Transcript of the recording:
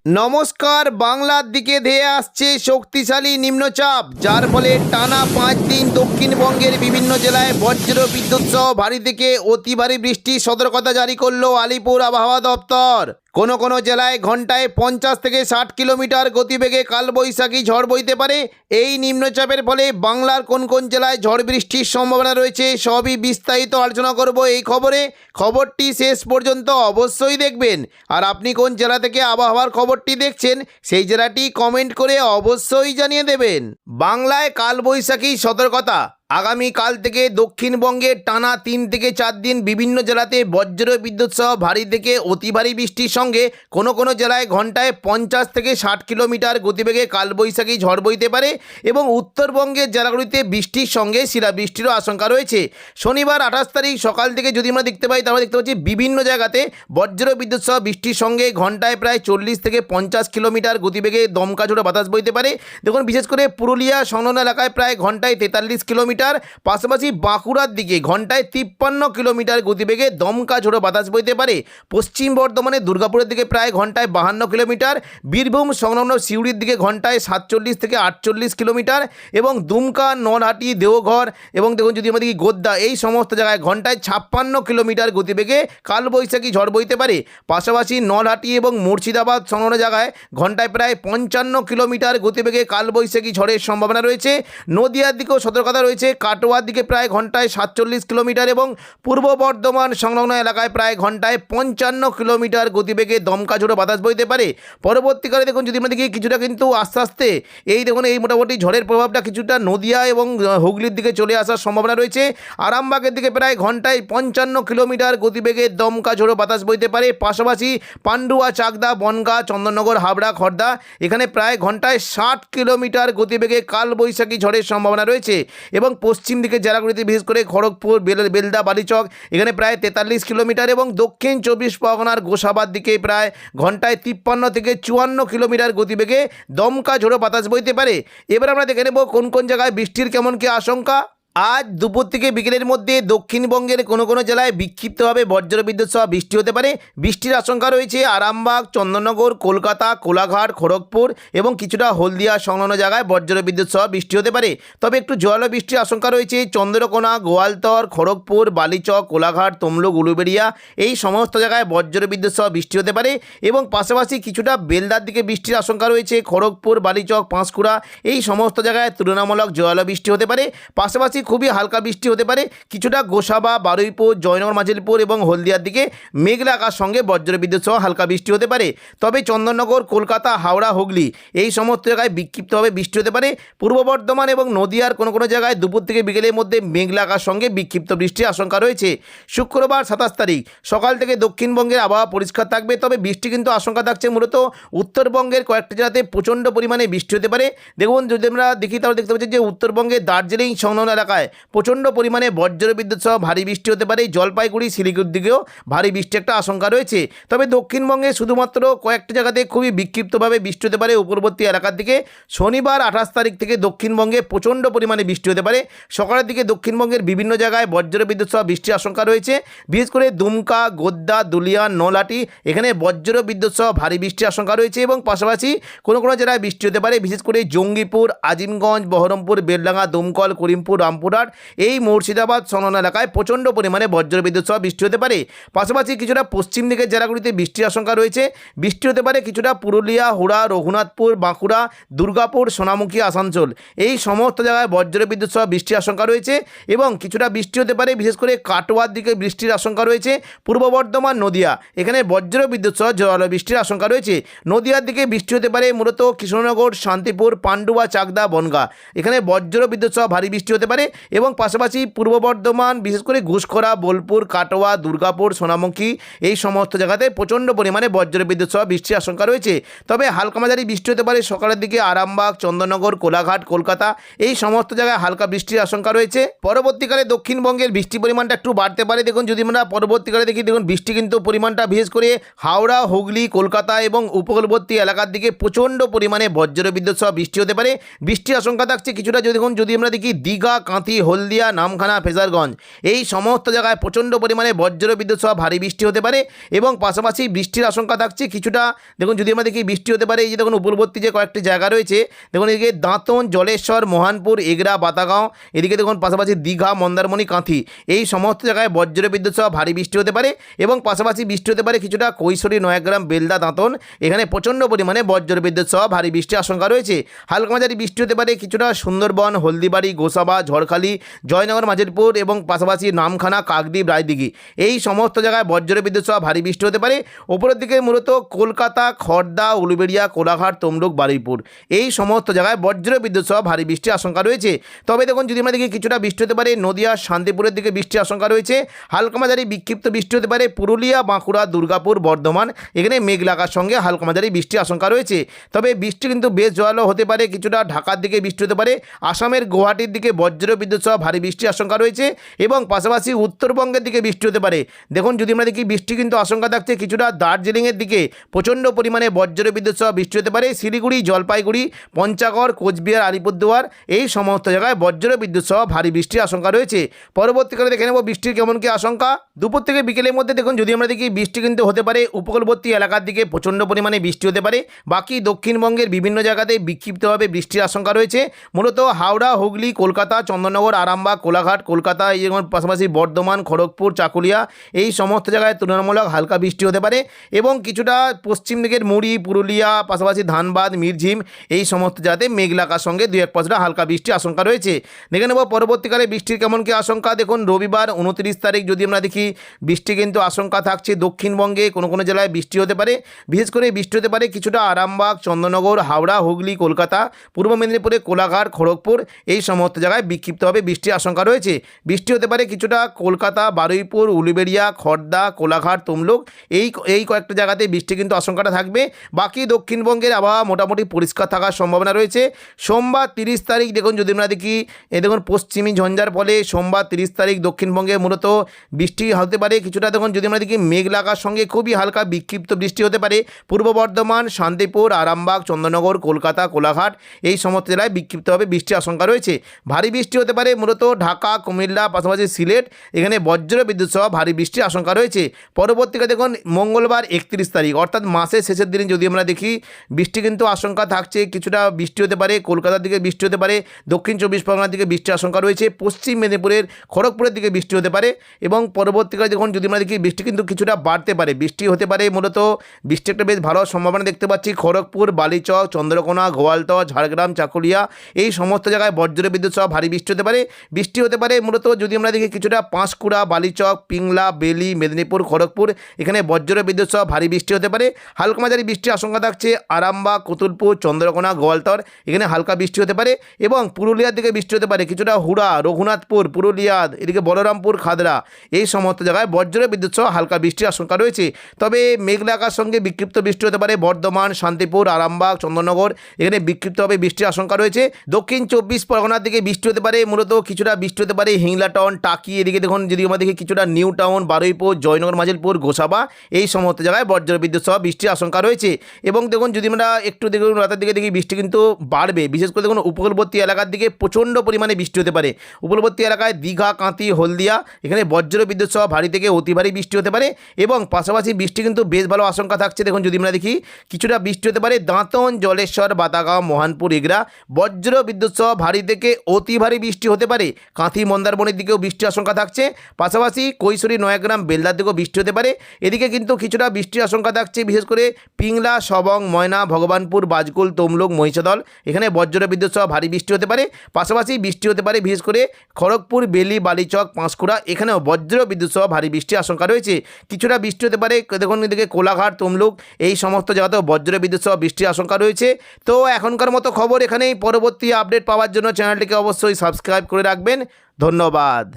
নমস্কার। বাংলার দিকে ধেয়ে আসছে শক্তিশালী নিম্নচাপ, যার ফলে টানা 5 দিন দক্ষিণবঙ্গের বিভিন্ন জেলায় বজ্র বিদ্যুৎ সহ ভারী থেকে অতি ভারী বৃষ্টির সতর্কতা জারি করল আলিপুর আবহাওয়া দপ্তর। কোনো জেলায় ঘন্টায় 50 থেকে 60 কিলোমিটার গতিবেগে কালবৈশাখী ঝড় বইতে পারে। এই নিম্নচাপের ফলে বাংলার কোন জেলায় ঝড় বৃষ্টির সম্ভাবনা রয়েছে সবই বিস্তারিত আলোচনা করব এই খবরটি শেষ পর্যন্ত অবশ্যই দেখবেন। আর আপনি কোন জেলা থেকে আবহাওয়ার খবরটি দেখছেন সেই জেলাটি কমেন্ট করে অবশ্যই জানিয়ে দেবেন। বাংলায় কালবৈশাখী সতর্কতা। আগামীকাল থেকে দক্ষিণবঙ্গে টানা 3 থেকে 4 দিন বিভিন্ন জেলাতে বজ্র বিদ্যুৎ সহ ভারী থেকে অতি ভারী বৃষ্টির সঙ্গে কোনো জেলায় ঘন্টায় 50 থেকে 60 কিলোমিটার গতিবেগে কালবৈশাখী ঝড় বইতে পারে এবং উত্তরবঙ্গের জেলাগুলিতে বৃষ্টির সঙ্গে শিলাবৃষ্টিরও আশঙ্কা রয়েছে। শনিবার 28 তারিখ সকাল থেকে যদি আমরা দেখতে পাই তাহলে দেখতে পাচ্ছি বিভিন্ন জায়গাতে বজ্র বিদ্যুৎ সহ বৃষ্টির সঙ্গে ঘন্টায় প্রায় 40 থেকে 50 কিলোমিটার গতিবেগে দমকা ঝোড়ো বাতাস বইতে পারে। দেখুন, বিশেষ করে পুরুলিয়া সংলগ্ন এলাকায় প্রায় ঘন্টায় 43 কিলোমিটার, পাশাপাশি বাঁকুড়ার দিকে ঘন্টায় 53 কিলোমিটার গতিবেগে দমকা ঝোড়ো বাতাস বইতে পারে। পশ্চিম বর্ধমানে দুর্গাপুরের দিকে প্রায় ঘন্টায় 52 কিলোমিটার, বীরভূম সংলগ্ন সিউড়ির দিকে ঘন্টায় 47 থেকে 48 কিলোমিটার এবং দুমকা, নলহাটি, দেওঘর এবং দেখুন যদি আমাদের গোদ্দা এই সমস্ত জায়গায় ঘন্টায় 56 কিলোমিটার গতিবেগে কালবৈশাখী ঝড় বইতে পারে। পাশাপাশি নলহাটি এবং মুর্শিদাবাদ সংলগ্ন জায়গায় ঘন্টায় প্রায় 55 কিলোমিটার গতিবেগে কালবৈশাখী ঝড়ের সম্ভাবনা রয়েছে। নদিয়ার দিকেও সতর্কতা রয়েছে। কাটোয়ার দিকে প্রায় ঘন্টায় 47 কিলোমিটার এবং পূর্ব বর্ধমান সংলগ্ন এলাকায় প্রায় ঘন্টায় 55 কিলোমিটার গতিবেগে দমকা ঝোড়ো বাতাস বইতে পারে। পরবর্তীকালে দেখুন যদি আমরা দেখি কিছুটা কিন্তু আস্তে আস্তে এই মোটামুটি ঝড়ের প্রভাবটা কিছুটা নদিয়া এবং হুগলির দিকে চলে আসার সম্ভাবনা রয়েছে। আরামবাগের দিকে প্রায় ঘন্টায় 55 কিলোমিটার গতিবেগে দমকা ঝোড়ো বাতাস বইতে পারে। পাশাপাশি পান্ডুয়া, চাকদা, বনগাঁ, চন্দননগর, হাবড়া, খড়দা এখানে প্রায় ঘন্টায় 60 কিলোমিটার গতিবেগে কালবৈশাখী ঝড়ের সম্ভাবনা রয়েছে। এবং পশ্চিম দিকের জেলাগুলিতে বিশেষ করে খড়গপুর, বেলদা, বালিচক এখানে প্রায় 43 কিলোমিটার এবং দক্ষিণ 24 পরগনার গোসাবার দিকে প্রায় ঘন্টায় 53 থেকে 54 কিলোমিটার গতিবেগে দমকা ঝোড়ো বাতাস বইতে পারে। এবার আমরা দেখে নেব কোন জায়গায় বৃষ্টির কেমন কি আশঙ্কা। আজ দুপুর থেকে বিকেলের মধ্যে দক্ষিণবঙ্গের কোনো জেলায় বিক্ষিপ্তভাবে বজ্রবিদ্যুৎ সহ বৃষ্টি হতে পারে। বৃষ্টির আশঙ্কা রয়েছে আরামবাগ, চন্দননগর, কলকাতা, কোলাঘাট, খড়গপুর এবং কিছুটা হলদিয়া সংলগ্ন জায়গায় বজ্রবিদ্যুৎ সহ বৃষ্টি হতে পারে। তবে একটু জোরালো বৃষ্টির আশঙ্কা রয়েছে চন্দ্রকোনা, গোয়ালতর, খড়গপুর, বালিচক, কোলাঘাট, তমলুক, উলুবেড়িয়া এই সমস্ত জায়গায় বজ্রবিদ্যুৎ সহ বৃষ্টি হতে পারে এবং পাশাপাশি কিছুটা বেলদার দিকে বৃষ্টির আশঙ্কা রয়েছে। খড়গপুর, বালিচক, পাঁশকুড়া এই সমস্ত জায়গায় তুলনামূলক জোরালো বৃষ্টি হতে পারে। পাশাপাশি খুবই হালকা বৃষ্টি হতে পারে কিছুটা গোসাবা, বারুইপুর, জয়নগর, মাঝিলপুর এবং হলদিয়ার দিকে মেঘলা আকাশ সঙ্গে বজ্রবিদ্যুৎ সহ হালকা বৃষ্টি হতে পারে। তবে চন্দননগর, কলকাতা, হাওড়া, হুগলি এই সমস্ত জায়গায় বিক্ষিপ্তভাবে বৃষ্টি হতে পারে। পূর্ব বর্ধমান এবং নদিয়ার কোনো জায়গায় দুপুর থেকে বিকেলের মধ্যে মেঘলা আকাশ সঙ্গে বিক্ষিপ্ত বৃষ্টির আশঙ্কা রয়েছে। শুক্রবার 27 তারিখ সকাল থেকে দক্ষিণবঙ্গের আবহাওয়া পরিষ্কার থাকবে, তবে বৃষ্টি কিন্তু আশঙ্কা থাকছে মূলত উত্তরবঙ্গের কয়েকটি জেলাতে প্রচণ্ড পরিমাণে বৃষ্টি হতে পারে। দেখুন যদি আমরা দেখি তাহলে দেখতে পাচ্ছি যে উত্তরবঙ্গের দার্জিলিং সংলগ্ন এলাকায় প্রচণ্ড পরিমাণে বজ্রবিদ্যুৎ সহ ভারী বৃষ্টি হতে পারে। জলপাইগুড়ি, শিলিগুড়ির দিকেও ভারী বৃষ্টি একটা আশঙ্কা রয়েছে। তবে দক্ষিণবঙ্গে শুধুমাত্র কয়েকটি জায়গাতে খুবই বিক্ষিপ্তভাবে বৃষ্টি হতে পারে উপকূলবর্তী এলাকার দিকে। শনিবার 28 তারিখ থেকে দক্ষিণবঙ্গে প্রচণ্ড পরিমাণে বৃষ্টি হতে পারে। সকালের দিকে দক্ষিণবঙ্গের বিভিন্ন জায়গায় বজ্রবিদ্যুৎ সহ বৃষ্টির আশঙ্কা রয়েছে। বিশেষ করে দুমকা, গোদ্দা, দুলিয়া, নলহাটি এখানে বজ্রবিদ্যুৎ সহ ভারী বৃষ্টির আশঙ্কা রয়েছে এবং পাশাপাশি কোনো জেলায় বৃষ্টি হতে পারে। বিশেষ করে জঙ্গিপুর, আজিমগঞ্জ, বহরমপুর, বেলডাঙ্গা, দমকল, করিমপুর, রামপুরহাট এই মুর্শিদাবাদ সংলগ্ন এলাকায় প্রচণ্ড পরিমাণে বজ্রবিদ্যুৎ সহ বৃষ্টি হতে পারে। পাশাপাশি কিছুটা পশ্চিম দিকের জেলাগুলিতে বৃষ্টির আশঙ্কা রয়েছে। বৃষ্টি হতে পারে কিছুটা পুরুলিয়া, হুড়া, রঘুনাথপুর, বাঁকুড়া, দুর্গাপুর, সোনামুখী, আসানসোল এই সমস্ত জায়গায় বজ্রবিদ্যুৎ সহ বৃষ্টির আশঙ্কা রয়েছে এবং কিছুটা বৃষ্টি হতে পারে বিশেষ করে কাটোয়ার দিকে বৃষ্টির আশঙ্কা রয়েছে। পূর্ব বর্ধমান, নদিয়া এখানে বজ্রবিদ্যুৎ সহ জোরালো বৃষ্টির আশঙ্কা রয়েছে। নদিয়ার দিকে বৃষ্টি হতে পারে মূলত কৃষ্ণনগর, শান্তিপুর, পান্ডুয়া, চাকদা, বনগাঁ এখানে বজ্রবিদ্যুৎ সহ ভারী বৃষ্টি হতে পারে এবং পাশাপাশি পূর্ব বর্ধমান বিশেষ করে ঘুষখরা, বোলপুর, কাটোয়া, দুর্গাপুর, সোনামুখী এই সমস্ত জায়গাতে প্রচণ্ড পরিমাণে বজ্রবিদ্যুৎ সহ বৃষ্টির আশঙ্কা রয়েছে। তবে হালকা মাঝারি বৃষ্টি হতে পারে সকালের দিকে আরামবাগ, চন্দননগর, কোলাঘাট, কলকাতা এই সমস্ত জায়গায় হালকা বৃষ্টির আশঙ্কা রয়েছে। পরবর্তীকালে দক্ষিণবঙ্গের বৃষ্টির পরিমাণটা একটু বাড়তে পারে। দেখুন যদি আমরা পরবর্তীকালে দেখি দেখুন বৃষ্টি কিন্তু পরিমাণটা বিশেষ করে হাওড়া, হুগলি, কলকাতা এবং উপকূলবর্তী এলাকার দিকে প্রচণ্ড পরিমাণে বজ্রবিদ্যুৎ সহ বৃষ্টি হতে পারে। বৃষ্টির আশঙ্কা থাকছে কিছুটা যদি আমরা দেখি দীঘা, কাঁথি, হলদিয়া, নামখানা, ফেজারগঞ্জ এই সমস্ত জায়গায় প্রচণ্ড পরিমাণে বজ্র বিদ্যুৎ সহ ভারী বৃষ্টি হতে পারে এবং পাশাপাশি বৃষ্টির আশঙ্কা থাকছে কিছুটা। দেখুন যদি আমরা দেখি বৃষ্টি হতে পারে, এই যে দেখুন উপরবর্তী যে কয়েকটি জায়গা রয়েছে, দেখুন এদিকে দাঁতন, জলেশ্বর, মোহনপুর, এগরা, বাতাগাঁও, এদিকে দেখুন পাশাপাশি দীঘা, মন্দারমণি, কাঁথি এই সমস্ত জায়গায় বজ্র বিদ্যুৎ সহ ভারী বৃষ্টি হতে পারে এবং পাশাপাশি বৃষ্টি হতে পারে কিছুটা কৈশোরী, নয়াগ্রাম, বেলদা, দাঁতন এখানে প্রচণ্ড পরিমাণে বজ্র বিদ্যুৎ সহ ভারী বৃষ্টির আশঙ্কা রয়েছে। হালকা মাঝারি বৃষ্টি হতে পারে কিছুটা সুন্দরবন, হলদিবাড়ি, গোসাবা, ঝড়খালি, জয়নগর, মাঝেরপুর এবং পাশাপাশি নামখানা, কাকদ্বীপ, রায়দিঘি এই সমস্ত জায়গায় বজ্র বিদ্যুৎ সহ ভারী বৃষ্টি হতে পারে। ওপরের দিকে মূলত কলকাতা, খড়দা, উলুবেড়িয়া, কোলাঘাট, তমলুক, বারুইপুর এই সমস্ত জায়গায় বজ্র বিদ্যুৎ সহ ভারী বৃষ্টির আশঙ্কা রয়েছে। তবে দেখুন যদি আমরা দেখি কিছুটা বৃষ্টি হতে পারে নদিয়া, শান্তিপুরের দিকে বৃষ্টির আশঙ্কা রয়েছে। হালকা মাঝারি বিক্ষিপ্ত বৃষ্টি হতে পারে পুরুলিয়া, বাঁকুড়া, দুর্গাপুর, বর্ধমান এখানে মেঘলাকার সঙ্গে হালকা মাঝারি বৃষ্টির আশঙ্কা রয়েছে। তবে বৃষ্টি কিন্তু বেশ জোরালো হতে পারে, কিছুটা ঢাকার দিকে বৃষ্টি হতে পারে, আসামের গুয়াহাটির দিকে বজ্র বিদ্যুৎ সহ ভারী বৃষ্টির আশঙ্কা রয়েছে এবং পাশাপাশি উত্তরবঙ্গের দিকে বৃষ্টি হতে পারে। দেখুন যদি আমরা দেখি বৃষ্টি কিন্তু আশঙ্কা থাকছে কিছুটা দার্জিলিংয়ের দিকে প্রচণ্ড পরিমাণে বজ্র বিদ্যুৎ সহ বৃষ্টি হতে পারে। শিলিগুড়ি, জলপাইগুড়ি, পঞ্চগড়, কোচবিহার, আলিপুরদুয়ার এই সমস্ত জায়গায় বজ্র বিদ্যুৎ সহ ভারী বৃষ্টির আশঙ্কা রয়েছে। পরবর্তীকালে দেখে নেব বৃষ্টির কেমন কি আশঙ্কা। দুপুর থেকে বিকেলের মধ্যে দেখুন যদি আমরা দেখি বৃষ্টি কিন্তু হতে পারে উপকূলবর্তী এলাকার দিকে প্রচণ্ড পরিমাণে বৃষ্টি হতে পারে। বাকি দক্ষিণবঙ্গের বিভিন্ন জায়গাতে বিক্ষিপ্তভাবে বৃষ্টির আশঙ্কা রয়েছে। মূলত হাওড়া, হুগলি, কলকাতা, চন্দননগর, আরামবাগ, কোলাঘাট, কলকাতা এই যেমন পাশাপাশি বর্ধমান, খড়গপুর, চাকুলিয়া এই সমস্ত জায়গায় তুলনামূলক হালকা বৃষ্টি হতে পারে এবং কিছুটা পশ্চিম দিকের মুড়ি, পুরুলিয়া, পাশাপাশি ধানবাদ, মিরঝিম এই সমস্ত জায়গাতে মেঘলাকার সঙ্গে 2-1 হালকা বৃষ্টির আশঙ্কা রয়েছে। দেখে নেব পরবর্তীকালে বৃষ্টির কেমন কি আশঙ্কা। দেখুন রবিবার 29 তারিখ যদি আমরা দেখি বৃষ্টি কিন্তু আশঙ্কা থাকছে দক্ষিণবঙ্গে কোনো কোনো জেলায় বৃষ্টি হতে পারে। বিশেষ করে বৃষ্টি হতে পারে কিছুটা আরামবাগ, চন্দননগর, হাওড়া, হুগলি, কলকাতা, পূর্ব মেদিনীপুরে কোলাঘাট, খড়গপুর এই সমস্ত জায়গায় বিক্ষিপ্তভাবে বৃষ্টির আশঙ্কা রয়েছে। বৃষ্টি হতে পারে কিছুটা কলকাতা, বারুইপুর, উলুবেড়িয়া, খড়দা, কোলাঘাট, তমলুক এই কয়েকটা জায়গাতে বৃষ্টি কিন্তু আশঙ্কাটা থাকবে। বাকি দক্ষিণবঙ্গের আবহাওয়া মোটামুটি পরিষ্কার থাকার সম্ভাবনা রয়েছে। সোমবার 30 তারিখ দেখুন যদি আমরা দেখি দেখুন পশ্চিমী ঝঞ্ঝার ফলে সোমবার 30 তারিখ দক্ষিণবঙ্গে মূলত বৃষ্টি হতে পারে কিছুটা। দেখুন যদি আমরা দেখি মেঘলাকার সঙ্গে খুবই হালকা বিক্ষিপ্ত বৃষ্টি হতে পারে পূর্ব বর্ধমান, শান্তিপুর, আরামবাগ, চন্দননগর, কলকাতা, কোলাঘাট এই সমস্ত জেলায় বিক্ষিপ্তভাবে বৃষ্টির আশঙ্কা রয়েছে। ভারী বৃষ্টি হতে পারে মূলত ঢাকা, কুমিল্লা, পাশাপাশি সিলেট এখানে বজ্র বিদ্যুৎ সহ ভারী বৃষ্টির আশঙ্কা রয়েছে। পরবর্তীকালে দেখুন মঙ্গলবার 31 তারিখ অর্থাৎ মাসের শেষের দিনে যদি আমরা দেখি বৃষ্টি কিন্তু আশঙ্কা থাকছে কিছুটা বৃষ্টি হতে পারে কলকাতার দিকে বৃষ্টি হতে পারে, দক্ষিণ 24 পরগনার দিকে বৃষ্টির আশঙ্কা রয়েছে, পশ্চিম মেদিনীপুরের খড়গপুরের দিকে বৃষ্টি হতে পারে এবং পরবর্তীকালে যখন যদি আমরা দেখি বৃষ্টি কিন্তু কিছুটা বাড়তে পারে। বৃষ্টি হতে পারে মূলত বৃষ্টি একটা বেশ ভালো সম্ভাবনা দেখতে পাচ্ছি খড়গপুর, বালিচক, চন্দ্রকোনা, গোয়ালতর, ঝাড়গ্রাম, চাকুলিয়া এই সমস্ত জায়গায় বজ্র বিদ্যুৎ সহ ভারী বৃষ্টি হতে পারে। বৃষ্টি হতে পারে মূলত যদি আমরা দেখি কিছুটা পাঁশকুড়া, বালিচক, পিংলা, বেলি, মেদিনীপুর, খড়গপুর এখানে বজ্র বিদ্যুৎ সহ ভারী বৃষ্টি হতে পারে। হালকা মাঝারি বৃষ্টির আশঙ্কা থাকছে আরামবাগ, কতুলপুর, চন্দ্রকোনা, গোয়ালতর এখানে হালকা বৃষ্টি হতে পারে এবং পুরুলিয়ার দিকে বৃষ্টি হতে পারে কিছুটা হুড়া, রঘুনাথপুর, পুরুলিয়া এদিকে বলরামপুর, খাদরা এই সমস্ত জায়গায় বজ্র বিদ্যুৎ সহ হালকা বৃষ্টির আশঙ্কা রয়েছে। তবে মেঘলাকার সঙ্গে বিক্ষিপ্ত বৃষ্টি হতে পারে বর্ধমান, শান্তিপুর, আরামবাগ, চন্দননগর এখানে বিক্ষিপ্তভাবে বৃষ্টির আশঙ্কা রয়েছে। দক্ষিণ 24 পরগনার দিকে বৃষ্টি হতে পারে মূলত কিছুটা বৃষ্টি হতে পারে হিংলাটন, টাকি এদিকে দেখুন যদি আমরা দেখি কিছুটা নিউ টাউন, বারুইপুর, জয়নগর, মাঝেরপুর, গোসাবা এই সমস্ত জায়গায় বজ্র বিদ্যুৎ সহ বৃষ্টির আশঙ্কা রয়েছে। এবং দেখুন যদি আমরা একটু দেখুন রাতের দিকে দেখি বৃষ্টি কিন্তু বাড়বে, বিশেষ করে দেখুন উপকূলবর্তী এলাকার দিকে প্রচণ্ড পরিমাণে বৃষ্টি হতে পারে। উপকূলবর্তী এলাকায় দীঘা, কাঁথি, হলদিয়া এখানে বজ্র বিদ্যুৎ সহ ভারী থেকে অতি ভারী বৃষ্টি হতে পারে এবং পাশাপাশি বৃষ্টি কিন্তু বেশ ভালো আশঙ্কা থাকছে। দেখুন যদি আমরা দেখি কিছুটা বৃষ্টি হতে পারে দাঁতন, জলেশ্বর, বাতাগাঁও, মোহনপুর, এগরা বজ্র বিদ্যুৎ সহ ভারী থেকে অতি ভারী বৃষ্টি হতে পারে। কাঁথি, মন্দারমণির দিকেও বৃষ্টির আশঙ্কা থাকছে, পাশাপাশি কৈশোরী, নয়াগ্রাম, বেলদার দিকেও বৃষ্টি হতে পারে। এদিকে কিন্তু কিছুটা বৃষ্টির আশঙ্কা থাকছে বিশেষ করে পিংলা, সবং, ময়না, ভগবানপুর, বাজকুল, তমলুক, মহিষাদল এখানে বজ্র বিদ্যুৎ সহ ভারী বৃষ্টি হতে পারে। পাশাপাশি বৃষ্টি হতে পারে বিশেষ করে খড়গপুর, বেলি, বালিচক, পাঁশকুড়া এখানেও বজ্র বিদ্যুৎ সহ ভারী বৃষ্টির আশঙ্কা রয়েছে। কিছুটা বৃষ্টি হতে পারে দেখুন এদিকে কোলাঘাট, তমলুক এই সমস্ত জায়গাতেও বজ্র বিদ্যুৎ সহ বৃষ্টির আশঙ্কা রয়েছে। তো এখনকার মতো খবর এখানেই। পরবর্তী আপডেট পাওয়ার জন্য চ্যানেলটিকে অবশ্যই সাবস্ক্রাইব করে রাখবেন। ধন্যবাদ।